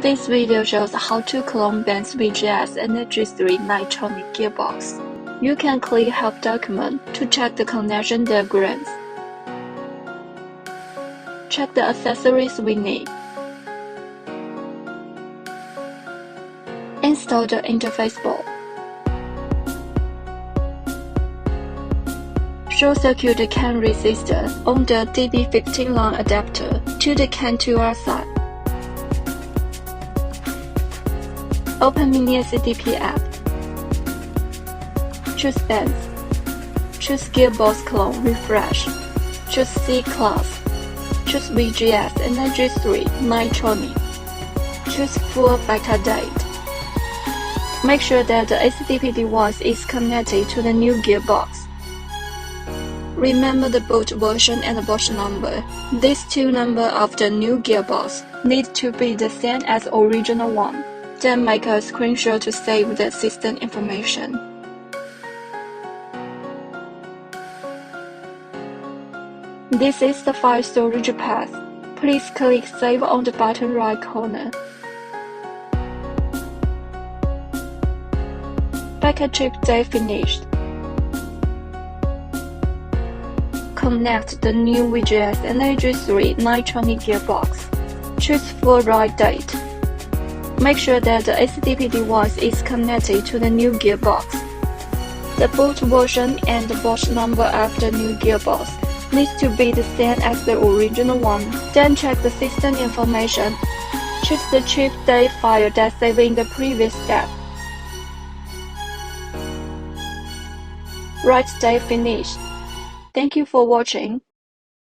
This video shows how to clone Benz VGS-FDCT Nitronic gearbox. You can click Help document to check the connection diagrams. Check the accessories we need. Install the interface board. Short circuit the CAN resistor on the DB15 line adapter to the CAN 2R side. Open Yanhua ACDP app. Choose Benz. Choose Gearbox Clone&Refresh. Choose C class. Choose VGS-FDCT Nitronic. Choose full beta date. Make sure that the ACDP device is connected to the new gearbox. Remember the boot version and the box number. These two numbers of the new gearbox need to be the same as the original one. Then make a screenshot to save the system information. This is the file storage path. Please click Save on the bottom right corner. Backup chip day finished. Connect the new VGS-FDCT Nitronic gearbox. Choose full write date. Make sure that the ACDP device is connected to the new gearbox. The boot version and the box number of the new gearbox needs to be the same as the original one. Then check the system information. Choose the chip date file that saved in the previous step. Write date finished. Thank you for watching.